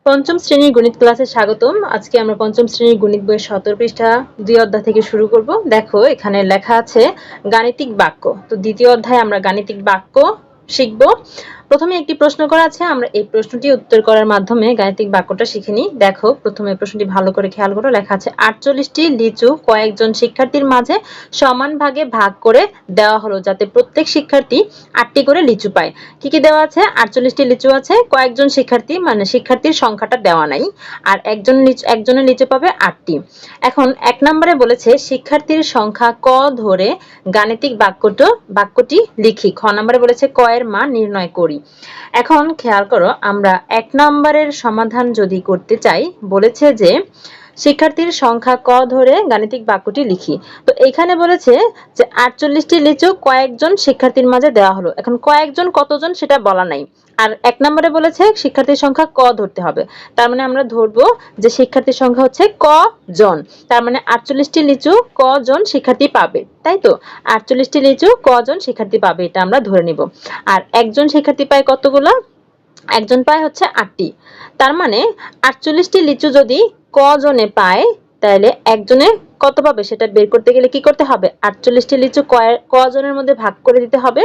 পঞ্চম শ্রেণীর গণিত ক্লাসে স্বাগতম। আজকে আমরা পঞ্চম শ্রেণীর গণিত বইয়ের 17 পৃষ্ঠা 2 অধ্যায় থেকে শুরু করব। দেখো এখানে লেখা আছে গাণিতিক বাক্য। তো দ্বিতীয় অধ্যায়ে আমরা গাণিতিক বাক্য শিখব। প্রথমে একটি প্রশ্ন করা আছে, আমরা এই প্রশ্নটি উত্তর করার মাধ্যমে গাণিতিক বাক্যটা শিখে নিই। দেখো প্রথমে প্রশ্নটি ভালো করে খেয়াল করো। লেখা আছে 48টি লিচু কয়েকজন শিক্ষার্থীর মাঝে সমান ভাগে ভাগ করে দেওয়া হলো যাতে প্রত্যেক শিক্ষার্থী 8টি করে লিচু পায়। কি কি দেওয়া আছে? 48টি লিচু আছে, কয়েকজন শিক্ষার্থী মানে শিক্ষার্থীর সংখ্যাটা দেওয়া নাই, আর একজনের লিচু পাবে 8টি। এখন 1 নম্বরে বলেছে শিক্ষার্থীর সংখ্যা ক ধরে গাণিতিক বাক্যটি লিখি। খ নম্বরে বলেছে ক এর মান নির্ণয় করি। এখন খেয়াল করো, আমরা 1 নম্বরের সমাধান যদি করতে চাই, বলেছে যে শিক্ষার্থীর সংখ্যা ক ধরে গাণিতিক বাক্যটি লিখি। তো এখানে বলেছে যে 48টি লিচু কয়েকজন শিক্ষার্থীর মাঝে দেওয়া হলো। এখন কয়েকজন কতজন সেটা বলা নাই, আর 1 নম্বরে বলেছে শিক্ষার্থীর সংখ্যা ক ধরতে হবে। তার মানে আমরা ধরবো যে শিক্ষার্থীর সংখ্যা হচ্ছে ক জন। তার মানে 48টি লিচু ক জন শিক্ষার্থী পাবে, তাই তো? 48টি লিচু ক জন শিক্ষার্থী পাবে, এটা আমরা ধরে নিব। আর একজন শিক্ষার্থী পায় কতগুলো? একজন পায় হচ্ছে 8টি। তার মানে 48টি লিচু যদি ক জনে পায়, তাহলে একজনে কত পাবে সেটা বের করতে গেলে কি করতে হবে? 48টি লিচু ক জনের মধ্যে ভাগ করে দিতে হবে,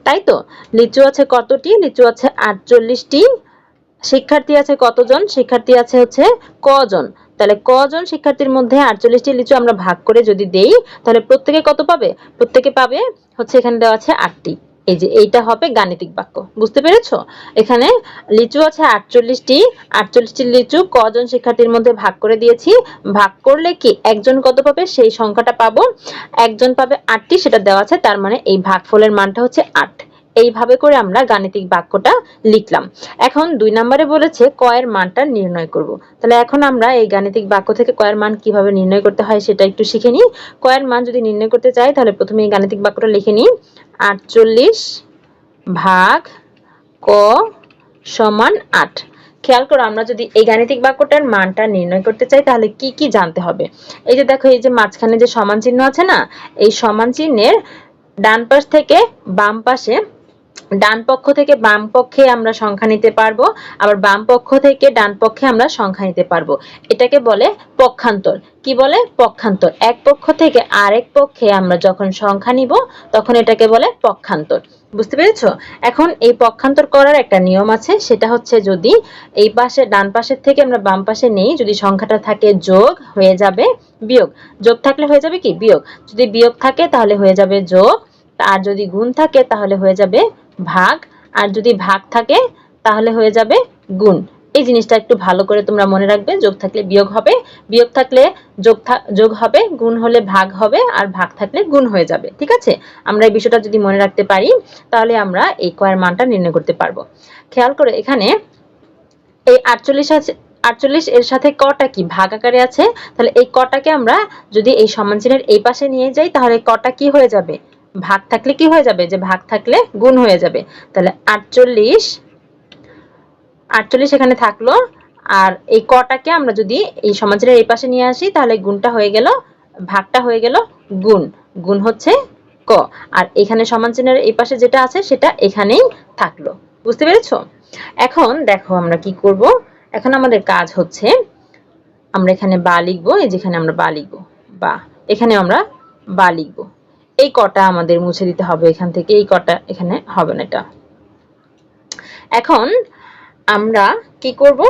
তাই তো? লিচু আছে কতটি? লিচু আছে 48টি। শিক্ষার্থী আছে কতজন? শিক্ষার্থী আছে হচ্ছে ক জন। তাহলে ক জন শিক্ষার্থীর মধ্যে 48টি লিচু আমরা ভাগ করে যদি দেই, তাহলে প্রত্যেকে কত পাবে? প্রত্যেকে পাবে হচ্ছে, এখানে দেওয়া আছে 8টি। এই যে এইটা হবে গাণিতিক বাক্য। বুঝতে পেরেছো? এখানে লিচু আছে 48টি, 48টি লিচু কজন শিক্ষার্থীর মধ্যে ভাগ করে দিয়েছি। ভাগ করলে কি একজন কত পাবে সেই সংখ্যাটা পাবো। একজন পাবে 8টি, সেটা দেওয়া আছে। তার মানে এই ভাগফলের মানটা হচ্ছে 8। এইভাবে করে আমরা গাণিতিক বাক্যটা লিখলাম। এখন 2 নম্বরে বলেছে ক এর মানটা নির্ণয় করব। তাহলে এখন আমরা এই গাণিতিক বাক্য থেকে ক এর মান কিভাবে নির্ণয় করতে হয় সেটা একটু শিখে নিই। ক এর মান যদি নির্ণয় করতে চাই, তাহলে প্রথমে এই গাণিতিক বাক্যটা লিখে নিই। 48 ভাগ ক সমান 8। খেয়াল করো, আমরা যদি এই গাণিতিক বাক্যটার মানটা নির্ণয় করতে চাই, তাহলে কি কি জানতে হবে? এই যে দেখো, এই যে মাঝখানে যে সমান চিহ্ন আছে না, এই সমান চিহ্নের ডান পাশ থেকে বাম পাশে, ডান পক্ষ থেকে বাম পক্ষে আমরা সংখ্যা নিতে পারবো, আবার বাম পক্ষ থেকে ডান পক্ষে আমরা সংখ্যা নিতে পারবো। এটাকে বলে পক্ষান্তর। কি বলে? পক্ষান্তর। এক পক্ষ থেকে আরেক পক্ষে আমরা যখন সংখ্যা নিব, তখন এটাকে বলে পক্ষান্তর। বুঝতে পেরেছো? এখন এই পক্ষান্তর করার একটা নিয়ম আছে, সেটা হচ্ছে যদি এই পাশে ডান পাশের থেকে আমরা বাম পাশে নেই, যদি সংখ্যাটা থাকে যোগ, হয়ে যাবে বিয়োগ। যোগ থাকলে হয়ে যাবে কি? বিয়োগ। যদি বিয়োগ থাকে তাহলে হয়ে যাবে যোগ, আর যদি গুণ থাকে তাহলে হয়ে যাবে ভাগ, আর যদি ভাগ থাকে তাহলে হয়ে যাবে গুণ। এই জিনিসটা একটু ভালো করে তোমরা মনে রাখবে। যোগ থাকলে বিয়োগ হবে, বিয়োগ থাকলে যোগ হবে, গুণ হলে ভাগ হবে, আর ভাগ থাকলে গুণ হয়ে যাবে। ঠিক আছে? আমরা এই বিষয়টা যদি মনে রাখতে পারি, তাহলে আমরা এই ক এর মানটা নির্ণয় করতে পারবো। খেয়াল করে, এখানে এই 48 আছে, 48 এর সাথে কটা কি ভাগ আকারে আছে। তাহলে এই কটাকে আমরা যদি এই সমান চিহ্নের এই পাশে নিয়ে যাই, তাহলে কটা কি হয়ে যাবে? ভাগ থাকলে কি হয়ে যাবে? যে ভাগ থাকলে গুণ হয়ে যাবে। তাহলে 48 এখানে থাকলো, আর এই কটাকে আমরা যদি এই সমানচিহ্নের এই পাশে নিয়ে আসি, তাহলে গুণটা হয়ে গেল, ভাগটা হয়ে গেল গুণ। গুণ হচ্ছে ক, আর এখানে সমানচিহ্নের এই পাশে যেটা আছে সেটা এখানেই থাকলো। বুঝতে পেরেছো? এখন দেখো আমরা কি করব। এখন আমাদের কাজ হচ্ছে, আমরা এখানে বা লিখবো। এই যেখানে আমরা বা লিখবো, বা এখানে আমরা বা লিখবো। এই কটা আমাদের মুছে দিতে হবে এখান থেকে, এই কটা এখানে হবে না। এটা এখন আমরা কি করব,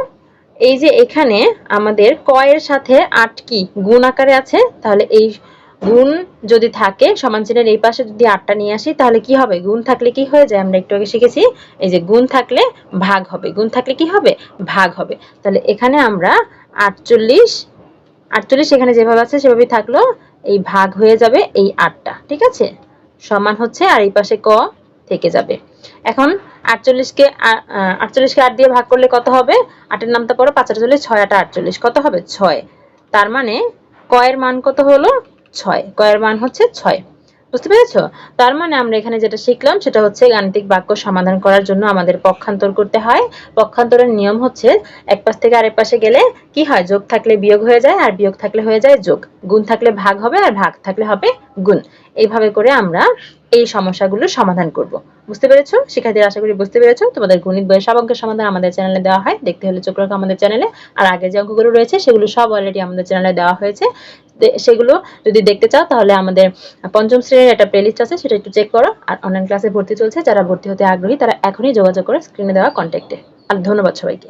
এই যে এখানে আমাদের ক এর সাথে 8 কি গুণ আকারে আছে, তাহলে এই গুণ যদি থাকে সমান চিহ্নের এই পাশে যদি 8টা নিয়ে আসি, তাহলে কি হবে? গুণ থাকলে কি হয়ে যায়? আমরা একটু আগে শিখেছি, এই যে গুণ থাকলে ভাগ হবে, গুণ থাকলে কি হবে? ভাগ হবে। তাহলে এখানে আমরা 48 এখানে যেভাবে আছে সেভাবেই থাকলো, এই ভাগ হয়ে যাবে এই 8টা। ঠিক আছে? সমান হচ্ছে, আর এই পাশে ক থেকে যাবে। এখন 48কে 8 দিয়ে ভাগ করলে কত হবে? 8 এর নামটা পড়ো, 5 8 6 8 48, কত হবে? 6। তার মানে ক এর মান কত হলো? 6। ক এর মান হচ্ছে 6। বুঝতে পেরেছো? তার মানে আমরা এখানে যেটা শিখলাম সেটা হচ্ছে গাণিতিক বাক্য সমাধান করার জন্য আমাদের পক্ষান্তর করতে হয়। পক্ষান্তরের নিয়ম হচ্ছে এক পাশ থেকে আরেক পাশে গেলে কি হয়, যোগ থাকলে বিয়োগ হয়ে যায় আর বিয়োগ থাকলে হয়ে যায় যোগ, গুণ থাকলে ভাগ হবে আর ভাগ থাকলে হবে গুণ। এইভাবে করে আমরা এই সমস্যাগুলো সমাধান করব। বুঝতে পেরেছো? শিক্ষার্থীরা আশা করি বুঝতে পেরেছো। তোমাদের গণিত বইয়ের সব অঙ্কের সমাধান আমাদের চ্যানেলে দেওয়া হয়, দেখতে হলে চোখ রাখো আমাদের চ্যানেলে। আর আগে যে অঙ্কগুলো রয়েছে সেগুলো সব অলরেডি আমাদের চ্যানেলে দেওয়া হয়েছে, সেগুলো যদি দেখতে চাও তাহলে আমাদের পঞ্চম শ্রেণীর একটা প্লেলিস্ট আছে, সেটা একটু চেক করো। আর অনলাইন ক্লাসে ভর্তি চলছে, যারা ভর্তি হতে আগ্রহী তারা এখনই যোগাযোগ করো স্ক্রিনে দেওয়া কন্ট্যাক্টে। আর ধন্যবাদ সবাইকে।